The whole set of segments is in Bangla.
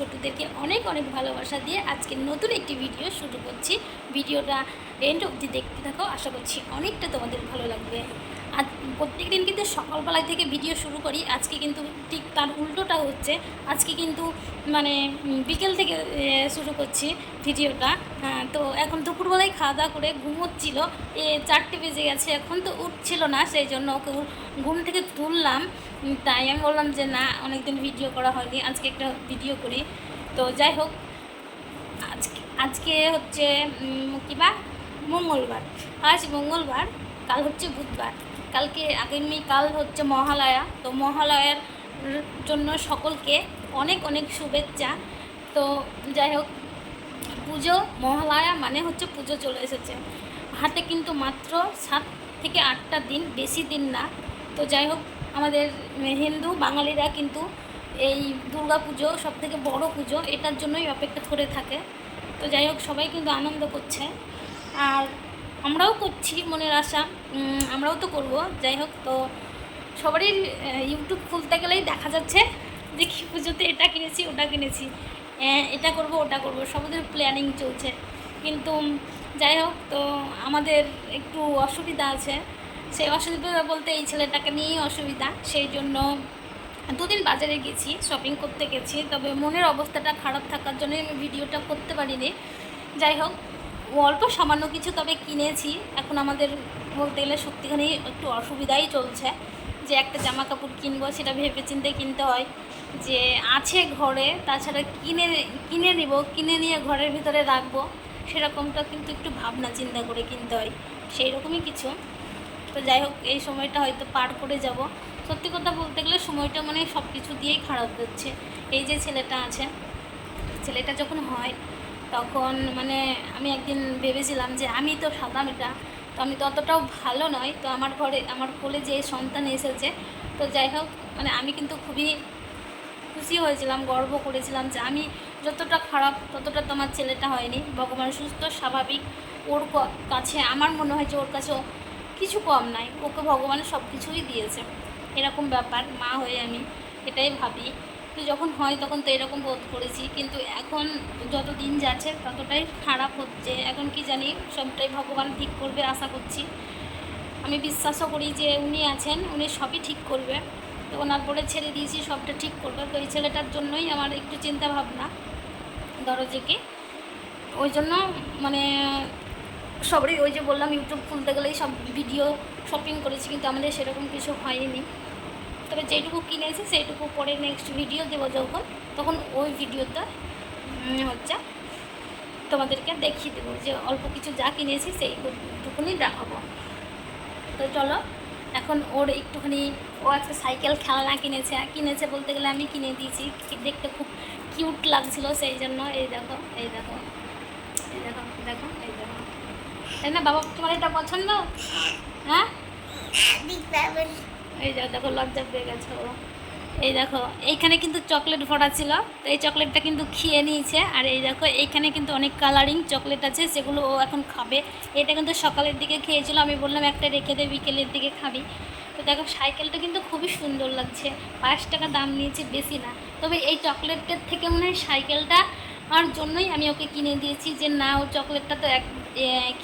ছোটদেরকে অনেক অনেক ভালোবাসা দিয়ে আজকে নতুন একটি ভিডিও শুরু করছি। ভিডিওটা এন্ড অবধি দেখতে থাকো, আশা করছি অনেকটা তোমাদের ভালো লাগবে। আজ প্রত্যেক দিন কিন্তু সকালবেলা থেকে ভিডিও শুরু করি, আজকে কিন্তু ঠিক তার উল্টোটা হচ্ছে। আজকে কিন্তু মানে বিকেল থেকে শুরু করছি ভিডিওটা। তো এখন দুপুরবেলায় খাওয়া দাওয়া করে ঘুমোচ্ছিল, 4টে বেজে গেছে, এখন তো উঠছিল না, সেই জন্য ওকে ঘুম থেকে তুললাম। তাই আমি বললাম যে না, অনেকদিন ভিডিও করা হয়নি, আজকে একটা ভিডিও করি। তো যাই হোক, আজকে হচ্ছে কিবা মঙ্গলবার, আজ মঙ্গলবার, কাল হচ্ছে বুধবার, আগামীকাল হচ্ছে মহালয়া। তো মহালয়ার জন্য সকলকে অনেক অনেক শুভেচ্ছা। তো যাই হোক, পুজো, মহালয়া মানে হচ্ছে পুজো চলে এসেছে হাতে, কিন্তু মাত্র 7 থেকে 8টা দিন, বেশি দিন না। তো যাই হোক, আমাদের হিন্দু বাঙালিরা কিন্তু এই দুর্গা পুজো সবথেকে বড় পুজো, এটার জন্যই অপেক্ষা করে থাকে। তো যাই হোক, সবাই কিন্তু আনন্দ করছে, আর আমরাও করছি মনের আশা, আমরাও তো করব। যাই হোক, তো সবারই ইউটিউব খুলতে গেলেই দেখা যাচ্ছে যে কি পুজোতে এটা কিনেছি ওটা কিনেছি, এটা করব ওটা করব, সবাদের প্ল্যানিং চলছে। কিন্তু যাই হোক, তো আমাদের একটু অসুবিধা আছে। সেই অসুবিধা বলতে এই ছেলেটাকে নিয়েই অসুবিধা, সেই জন্য 2 দিন বাজারে গেছি, শপিং করতে গেছি, তবে মনের অবস্থাটা খারাপ থাকার জন্য আমি ভিডিওটা করতে পারিনি। যাই হোক, অল্প সামান্য কিছু তবে কিনেছি। এখন আমাদের বলতে গেলে সত্যিখানি একটু অসুবিধাই চলছে, যে একটা জামা কাপড় কিনবো সেটা ভেবে চিন্তে কিনতে হয়, যে আছে ঘরে, তাছাড়া কিনে নিব, কিনে নিয়ে ঘরের ভিতরে রাখবো, সেরকমটা কিন্তু একটু ভাবনা চিন্তা করে কিনতে হয়, সেই রকমই কিছু। তো যাই হোক, এই সময়টা হয়তো পার করে যাব। সত্যি কথা বলতে গেলে সময়টা মানে সব কিছু দিয়েই খারাপ যাচ্ছে। এই যে ছেলেটা আছে, ছেলেটা যখন হয় তখন মানে আমি একদিন ভেবেছিলাম যে আমি তো সাদা মেটা, তো আমি তো অতটাও ভালো নয়, তো আমার ঘরে আমার কোলে যে সন্তান এসেছে, তো যাই হোক, মানে আমি কিন্তু খুবই খুশি হয়েছিলাম, গর্ব করেছিলাম যে আমি যতটা খারাপ ততটা তোমার ছেলেটা হয়নি। ভগবান সুস্থ স্বাভাবিক, ওর কাছে আমার মনে হয় যে ওর কাছেও কিছু কম নাই, ওকে ভগবান সব কিছুই দিয়েছে। এরকম ব্যাপার, মা হয়ে আমি এটাই ভাবি। তো যখন হয় তখন তো এরকম বোধ করেছি, কিন্তু এখন যত দিন যাচ্ছে ততটাই খারাপ হচ্ছে। এখন কি জানি, সবটাই ভগবান ঠিক করবে আশা করছি। আমি বিশ্বাসও করি যে উনি আছেন, উনি সবই ঠিক করবে। তো ওনার পরে ছেড়ে দিয়েছি, সবটা ঠিক করবে। তো এই ছেলেটার জন্যই আমার একটু চিন্তা ভাবনা, ধরো যে কি, ওই জন্য মানে সবারই, ওই যে বললাম ইউটিউব খুলতে গেলেই সব ভিডিও শপিং করেছি, কিন্তু আমাদের সেরকম কিছু হয়নি। তবে যেটুকু কিনেছি সেইটুকু পরে নেক্সট ভিডিও দেবো যখন, তখন ওই ভিডিওতে হচ্ছে তোমাদেরকে দেখিয়ে দেবো যে অল্প কিছু যা কিনেছি সেইটুকুনি দেখাবো। তো চলো, এখন ওর একটুখানি, ও একটা সাইকেল খেলনা কিনেছে বলতে গেলে আমি কিনে দিয়েছি, দেখতে খুব কিউট লাগছিল, সেই জন্য এই দেখো এই দেখো এই দেখো দেখো এই দেখো, তাই না বাবা? তোমার এটা পছন্দ? হ্যাঁ, এই দেখো লজ্জা পেয়ে গেছে ও। এই দেখো, এইখানে কিন্তু চকলেট ভরা ছিল, তো এই চকলেটটা কিন্তু খেয়ে নিয়েছে। আর এই দেখো, এইখানে কিন্তু অনেক কালারিং চকলেট আছে, সেগুলো ও এখন খাবে। এটা কিন্তু সকালের দিকে খেয়েছিল, আমি বললাম একটা রেখে দে, বিকেলের দিকে খাবি। তো দেখো, সাইকেলটা কিন্তু খুবই সুন্দর লাগছে, 5 টাকা দাম নিয়েছে, বেশি না। তবে এই চকলেটের থেকে মনে হয় সাইকেলটা আর জন্যই আমি ওকে কিনে দিয়েছি, যে না, ও চকলেটটা তো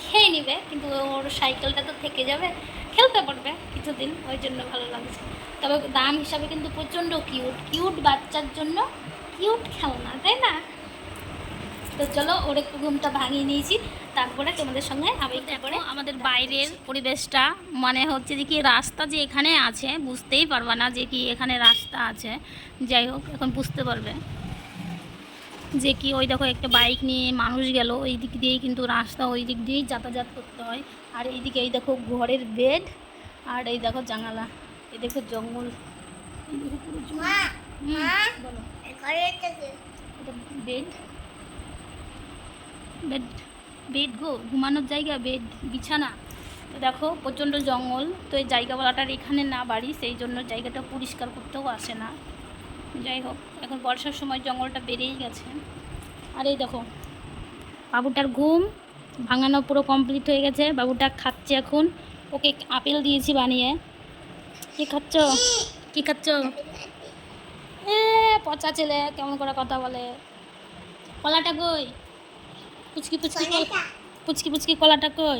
খেয়ে নেবে, কিন্তু ওর সাইকেলটা তো থেকে যাবে, খেলতে পারবে কিছুদিন, ওই জন্য ভালো লাগছে। তবে দাম হিসাবে কিন্তু প্রচণ্ড কিউট, কিউট বাচ্চার জন্য কিউট খেলনা, তাই না? তো চলো, ওর একটু ঘুমটা ভাঙিয়ে নিয়েছি, তারপরে তোমাদের সঙ্গে আমি তারপরে আমাদের বাইরের পরিবেশটা, মানে হচ্ছে যে কি, রাস্তা যে এখানে আছে বুঝতেই পারবা না যে কি এখানে রাস্তা আছে। যাই হোক, এখন বুঝতে পারবে যে কি, ওই দেখো একটা বাইক নিয়ে মানুষ গেল, ওই দিক দিয়েই কিন্তু রাস্তা, ওই দিক দিয়েই যাতায়াত করতে হয়। আর এইদিকে এই দেখো ঘরের বেড, আর এই দেখো জানালা, এই দেখো জঙ্গল, বলো, বেড বেড বেড গো, ঘুমানোর জায়গা, বেড, বিছানা। তো দেখো প্রচণ্ড জঙ্গল, তো এই জায়গাওয়ালাটার এখানে না বাড়ি, সেই জন্য জায়গাটা পরিষ্কার করতেও আসে না। যাই হোক, এখন বর্ষার সময় জঙ্গলটা বেড়েই গেছে। আর এই দেখো, বাবুটার ঘুম ভাঙানো পুরো কমপ্লিট হয়ে গেছে, বাবুটা খাচ্ছে এখন। ওকে আপেল দিয়েছি বানিয়ে। কি খাচ্ছ? কি খাচ্ছ? পচা ছেলে কেমন করে কথা বলে। কলাটা কই? পুচকি পুচকি পুচকি পুচকি কলাটা কই?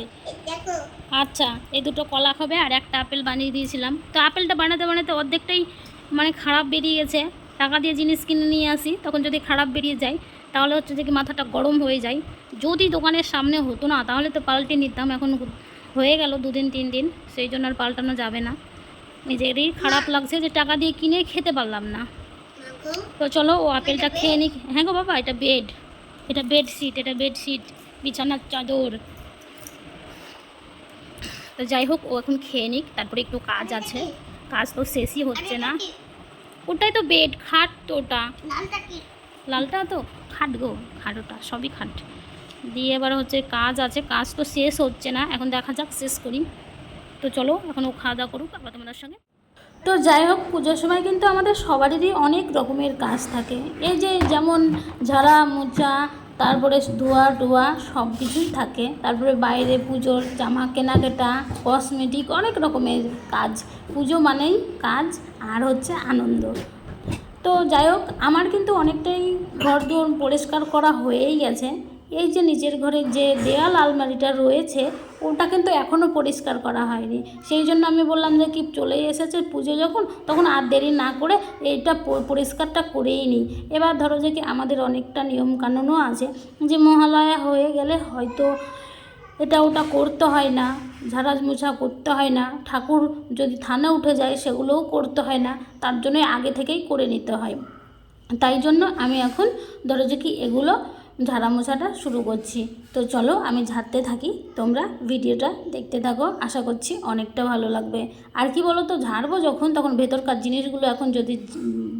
আচ্ছা, এই দুটো কলা খাবে আর একটা আপেল বানিয়ে দিয়েছিলাম। তো আপেলটা বানাতে বানাতে অর্ধেকটাই মানে খারাপ বেরিয়ে গেছে। টাকা দিয়ে জিনিস কিনে নিয়ে আসি, তখন যদি খারাপ বেরিয়ে যায় তাহলে হচ্ছে যে কি মাথাটা গরম হয়ে যায়। যদি দোকানের সামনে হতো না তাহলে তো পাল্টে নিতাম। এখন হয়ে গেল 2 দিন 3 দিন, সেই জন্য আর পাল্টানো যাবে না। নিজেরই খারাপ লাগছে যে টাকা দিয়ে কিনে খেতে পারলাম না। তো চলো ও আপেলটা খেয়ে নিক। হ্যাঁ গো বাবা, এটা বেডশিট, এটা বেডশিট, বিছানার চাদর। তো যাই হোক, ও এখন খেয়ে নিক, তারপরে একটু কাজ আছে। কাজ তো শেষই হচ্ছে না। ওটাই তো বেড, খাট তো ওটা। লালটা তো খাট গো, খাট ওটা, সবই খাট। দিয়ে এবার হচ্ছে কাজ আছে, কাজ তো শেষ হচ্ছে না। এখন দেখা যাক শেষ করি। তো চলো এখন ও খাওয়া দাওয়া করুক, আবার তোমাদের সঙ্গে। তো যাই হোক, পুজোর সময় কিন্তু আমাদের সবারই অনেক রকমের কাজ থাকে। এই যে যেমন ঝাড়া মোছা, তারপরে ধোয়া টোয়া সব কিছুই থাকে। তারপরে বাইরে পুজোর জামা কেনাকাটা, কসমেটিক, অনেক রকমের কাজ। পুজো মানেই কাজ আর হচ্ছে আনন্দ। তো যাই হোক, আমার কিন্তু অনেকটাই ঘর দোর পরিষ্কার করা হয়েই গেছে। এই যে নিচের ঘরে যে দেয়াল আলমারিটা রয়েছে ওটা কিন্তু এখনও পরিষ্কার করা হয়নি। সেই জন্য আমি বললাম যে কি চলে এসেছে পুজো যখন, তখন আর দেরি না করে এইটা পরিষ্কারটা করেই নিই। এবার ধরো যে কি আমাদের অনেকটা নিয়মকানুনও আছে যে মহালয়া হয়ে গেলে হয়তো এটা ওটা করতে হয় না, ঝাড়া মোছা করতে হয় না, ঠাকুর যদি থানে উঠে যায় সেগুলোও করতে হয় না, তার জন্য আগে থেকেই করে নিতে হয়। তাই জন্য আমি এখন ধরো যে কি এগুলো ঝাড়া মোছাটা শুরু করছি। তো চলো আমি ঝাড়তে থাকি, তোমরা ভিডিওটা দেখতে থাকো, আশা করছি অনেকটা ভালো লাগবে। আর কি বলো তো, ঝাড়বো যখন তখন ভেতরকার জিনিসগুলো এখন যদি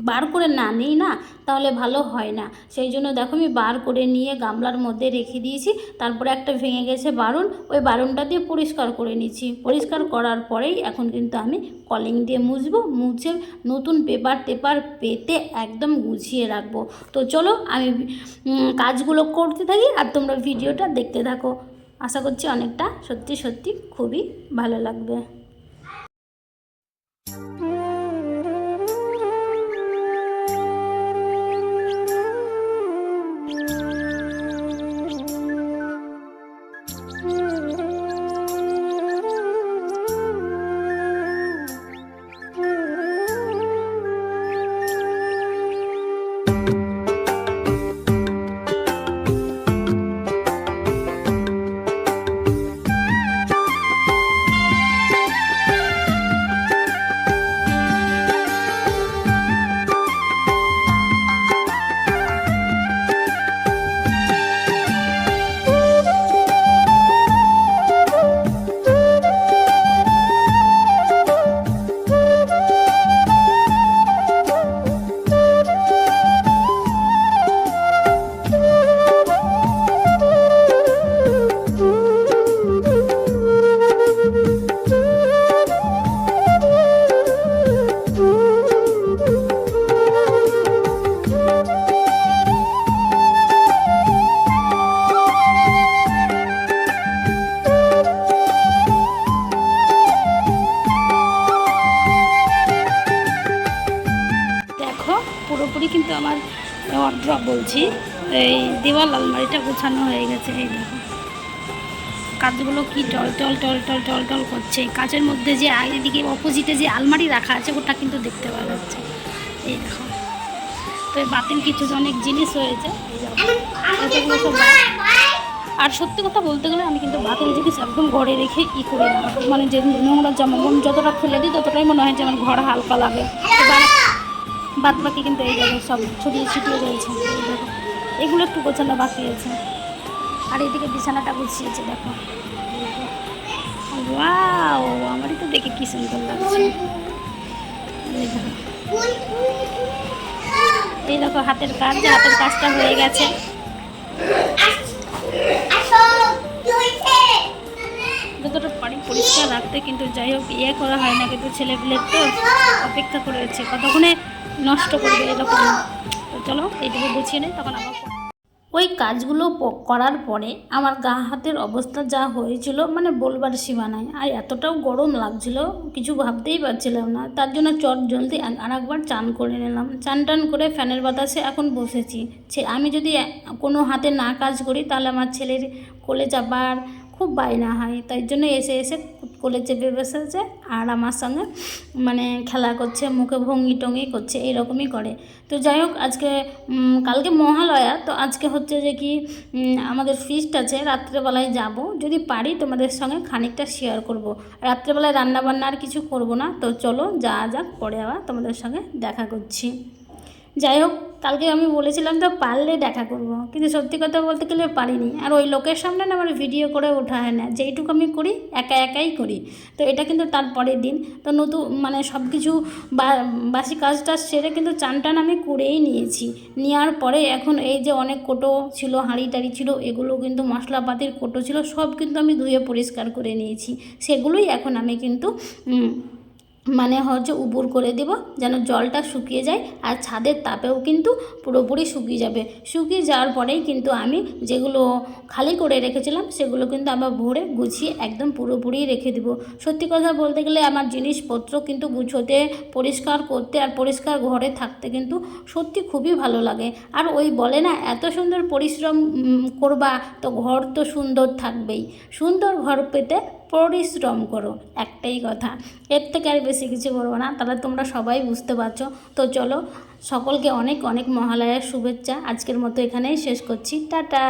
বার করে না নিই না তাহলে ভালো হয় না। সেই জন্য দেখো আমি বার করে নিয়ে গামলার মধ্যে রেখে দিয়েছি। তারপরে একটা ভেঙে গেছে বারুন, ওই বারুনটা দিয়ে পরিষ্কার করে নিচ্ছি। পরিষ্কার করার পরেই এখন কিন্তু আমি কলিং দিয়ে মুছবো, মুছে নতুন পেপার টেপার পেতে একদম গুছিয়ে রাখবো। তো চলো আমি কাজগুলো করতে থাকি আর তোমরা ভিডিওটা দেখতে থাকো। আশা করছি অনেকটা সত্যি সত্যি খুবই ভালো লাগবে। পুরোপুরি কিন্তু আমার অর্ডার বলছি এই দেওয়াল আলমারিটা গোছানো হয়ে গেছে। এই দেখো কাজগুলো কি টল টল টল টল টল টল করছে। কাচের মধ্যে যে এদিকে অপোজিটে যে আলমারি রাখা আছে ওটা কিন্তু দেখতে পাওয়া যাচ্ছে। এই দেখো, তো এই বাতিল কিছু অনেক জিনিস হয়েছে। এই দেখো, আর সত্যি কথা বলতে গেলে আমি কিন্তু বাতিল জিনিস একদম ঘরে রেখে করি না। মানে যে নোংরা জামা যতটা ফেলে দিই ততটাই মনে হয় যে আমার ঘর হালকা লাগে। বাদ বাকি কিন্তু এই জায়গায় সব ছড়িয়ে ছিটিয়ে রয়েছে। দেখো এগুলো একটু গোছানো বাকি আছে। আর এদিকে বিছানাটা গুছিয়েছে দেখো। ওয়াও, আমারই তো দেখে কি সুন্দর লাগছে। এই দেখো হাতের কাজ, হাতের কাজটা হয়ে গেছে। যতটা পারি পরিষ্কার রাখতে, কিন্তু যাই হোক করা হয় না। কিন্তু ছেলেপিলের তো অপেক্ষা করেছে কতক্ষণে নষ্ট করবে এরকম। তো চলো এইটুকু গুছিয়ে নেই, তখন আবার ওই কাজগুলো করার পরে আমার গা হাতের অবস্থা যা হয়েছিল মানে বলবার সীমানায়, আর এতটাও গরম লাগছিল কিছু ভাবতেই পারছিলাম না। তার জন্য চট জলদি আরেকবার চান করে নিলাম। চান টান করে ফ্যানের বাতাসে এখন বসেছি। আমি যদি কোনো হাতে না কাজ করি তাহলে আমার ছেলের কোলে চাপার খুব বায়না হয়, তাই জন্য এসে এসে কোলে চেপে বসেছে আর আমার সঙ্গে মানে খেলা করছে, মুখে ভঙ্গি টঙ্গি করছে, এইরকমই করে। তো যাই হোক, আজকে কালকে মহালয়া, তো আজকে হচ্ছে যে কি আমাদের ফিস্ট আছে, রাত্রেবেলায় যাব, যদি পারি তোমাদের সঙ্গে খানিকটা শেয়ার করব। রাত্রেবেলায় রান্নাবান্না আর কিছু করব না, তো চলো যা যাক, পরে আবার তোমাদের সঙ্গে দেখা করছি। যাই হোক, কালকে আমি বলেছিলাম তো পারলে দেখা করব, কিন্তু সত্যি কথা বলতে গেলে পারিনি। আর ওই লোকের সামনে না আমার ভিডিও করে ওঠা হয় না, যেইটুকু আমি করি একা একাই করি। তো এটা কিন্তু তার পরের দিন, তো নতুন মানে সব কিছু বাসি কাজটা সেরে কিন্তু চান টান আমি করেই নিয়েছি। নেওয়ার পরে এখন এই যে অনেক কোটো ছিল, হাঁড়ি টাড়ি ছিল, এগুলো কিন্তু মশলাপাতির কোটো ছিল, সব কিন্তু আমি ধুয়ে পরিষ্কার করে নিয়েছি। সেগুলোই এখন আমি কিন্তু মানে হচ্ছে উপুর করে দেব, যেন জলটা শুকিয়ে যায়, আর ছাদের তাপেও কিন্তু পুরোপুরি শুকিয়ে যাবে। শুকিয়ে যাওয়ার পরেই কিন্তু আমি যেগুলো খালি করে রেখেছিলাম সেগুলো কিন্তু আবার ভরে গুছিয়ে একদম পুরোপুরি রেখে দেবো। সত্যি কথা বলতে গেলে আমার জিনিসপত্র কিন্তু গুছোতে, পরিষ্কার করতে আর পরিষ্কার ঘরে থাকতে কিন্তু সত্যি খুবই ভালো লাগে। আর ওই বলে না, এত সুন্দর পরিশ্রম করবা তো ঘর তো সুন্দর থাকবেই। সুন্দর ঘর পেতে পরিশ্রম করো, একটাই কথা। এর থেকে আর বেশি কিছু বলবো না, তাহলে তোমরা সবাই বুঝতে পারছো। তো চলো, সকলকে অনেক অনেক মহালয়ার শুভেচ্ছা। আজকের মতো এখানেই শেষ করছি, টাটা।